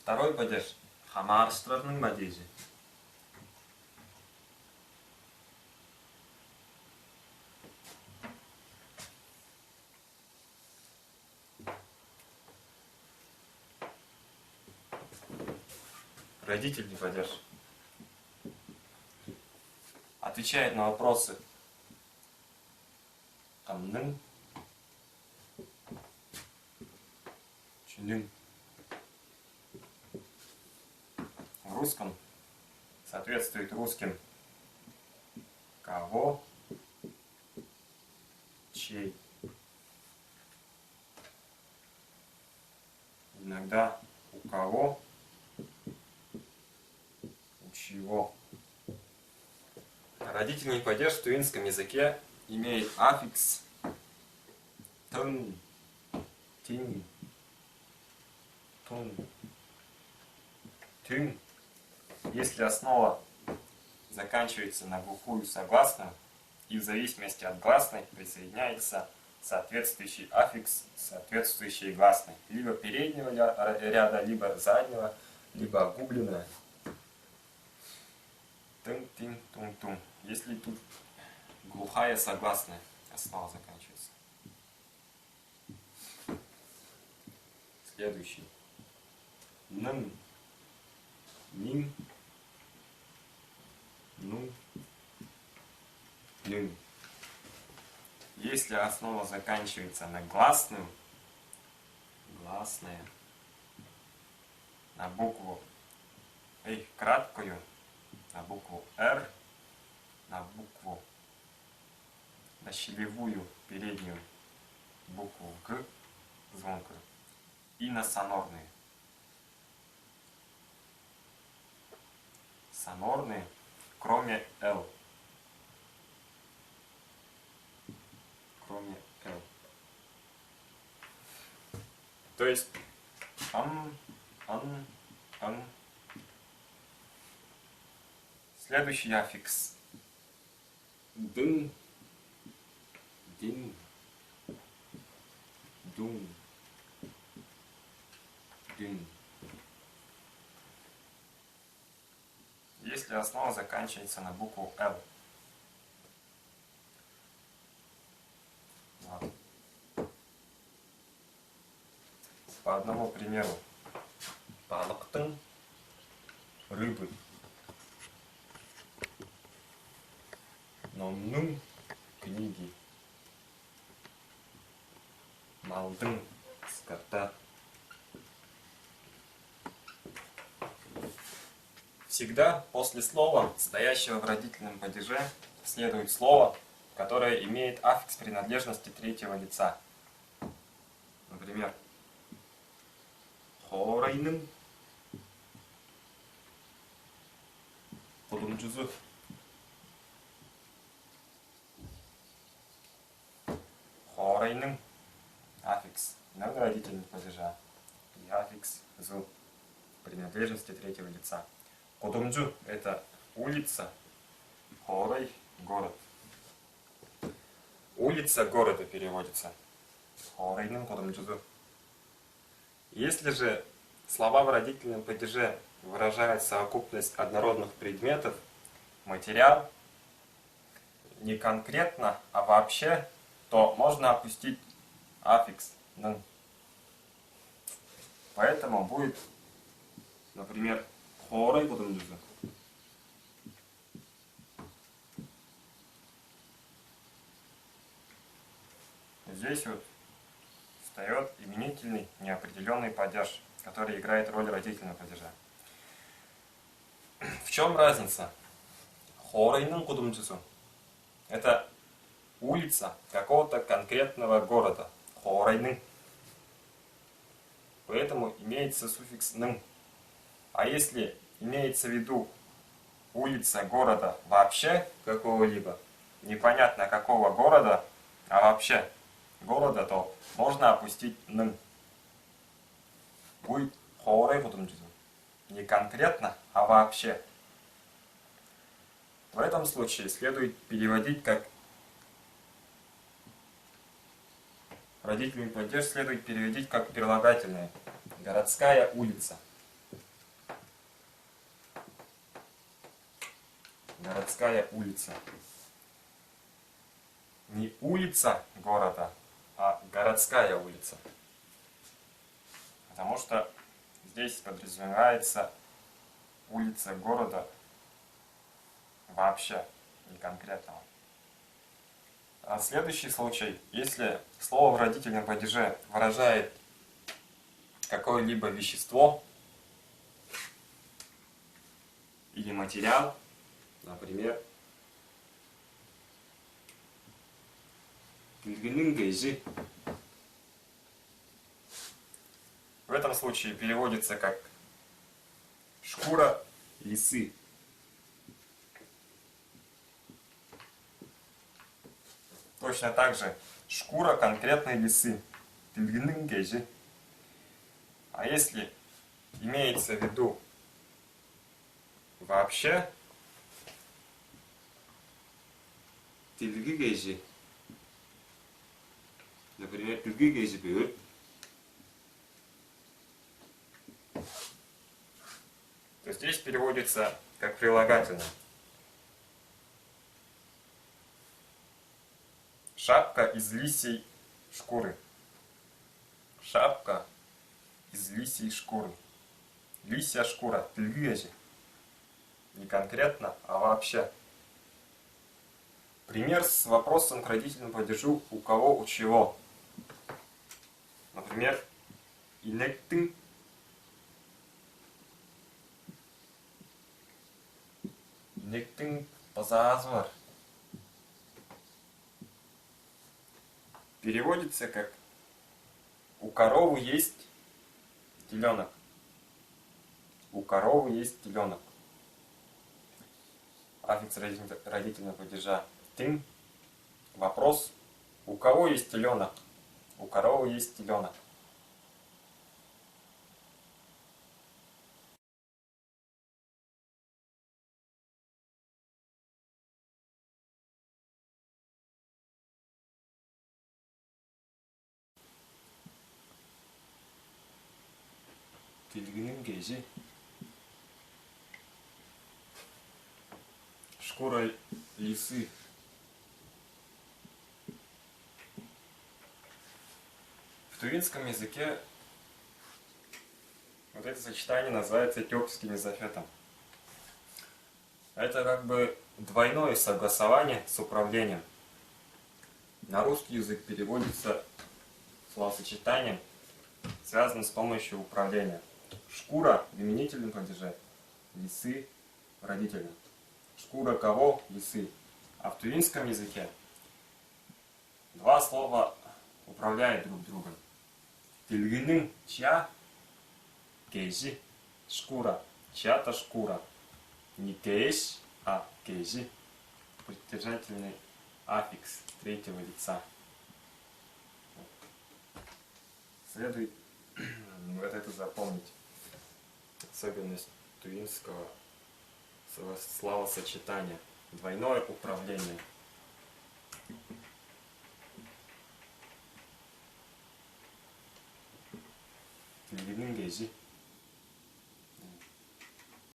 Второй падеж хамарыштрарның падежи. Родительный падеж отвечает на вопросы камның, чүнің. В русском соответствует русским кого, чей. Иногда у кого, у чего. Родительный падеж в тувинском языке имеет аффикс тын, тин, тун, тын. Если основа заканчивается на глухую согласную, и в зависимости от гласной присоединяется соответствующий аффикс соответствующей гласной, либо переднего ряда, либо заднего, либо огубленное. Тын, тин, тун, тун. Если тут глухая согласная, основа заканчивается. Следующий. Нын, нин, ну, нын. Если основа заканчивается на гласную, гласная, на букву краткую, на букву Р, на щелевую переднюю букву Г звонкую и на сонорные. Сонорные, кроме Л. Кроме Л. То есть ан. Следующий аффикс. Дын, дин, дун, дын. Если основа заканчивается на букву Л. Ладно. По одному примеру. Балықтың, рыбы. Номның, книги. Малдың, скота. Всегда после слова, стоящего в родительном падеже, следует слово, которое имеет аффикс принадлежности третьего лица. Например, хорайның кудумчузу. Хорайның аффикс на родительного падежа и аффикс зу принадлежности третьего лица. Кудумчу — это улица, хорай — город. Улица города переводится. Хорайның кудумчузу. Если же слова в родительном падеже выражают совокупность однородных предметов, материал, не конкретно, а вообще, то можно опустить аффикс «н». Поэтому будет, например, хорай кудумчузу. Здесь вот встает именительный неопределенный падеж, который играет роль родительного падежа. В чем разница? Хорайның кудумчузу — это улица какого-то конкретного города. Хорайның. Поэтому имеется суффикс «ның». А если имеется в виду улица города вообще какого-либо, непонятно какого города, а вообще города, то можно опустить «ның». Будет хорай кудумчузу. Не конкретно, а вообще. В этом случае следует переводить как родительный падеж следует переводить как прилагательное. Городская улица. городская улица. Не улица города, а городская улица. Потому что здесь подразумевается улица города вообще, не конкретного. А следующий случай, если слово в родительном падеже выражает какое-либо вещество или материал, например, в этом случае переводится как шкура лисы. Точно так же шкура конкретной лисы. А если имеется в виду вообще, например, то здесь переводится как прилагательное. Шапка из лисьей шкуры. Шапка из лисьей шкуры. Лисья шкура. Не конкретно, а вообще. Пример с вопросом к родительному падежу у кого, у чего. Например, инектын. Инектын позазвар. Переводится как у коровы есть теленок. У коровы есть теленок. Аффикс родительного падежа тын. Вопрос: у кого есть теленок? У коровы есть теленок. Шкура лисы. В тувинском языке вот это сочетание называется этиопским изофетом. Это как бы двойное согласование с управлением. На русский язык переводится словосочетанием, связанным с помощью управления. Шкура в именительном падеже, лисы в родительном. Шкура кого? Лисы. А в тувинском языке два слова управляют друг другом. Тильгинын чья? Кейжи. Шкура. Чья-то шкура. Не кейш, а кейжи. Притяжательный аффикс третьего лица. Следует вот это запомнить. Особенность тувинского словосочетания. Двойное управление. Тильгинын кейжи.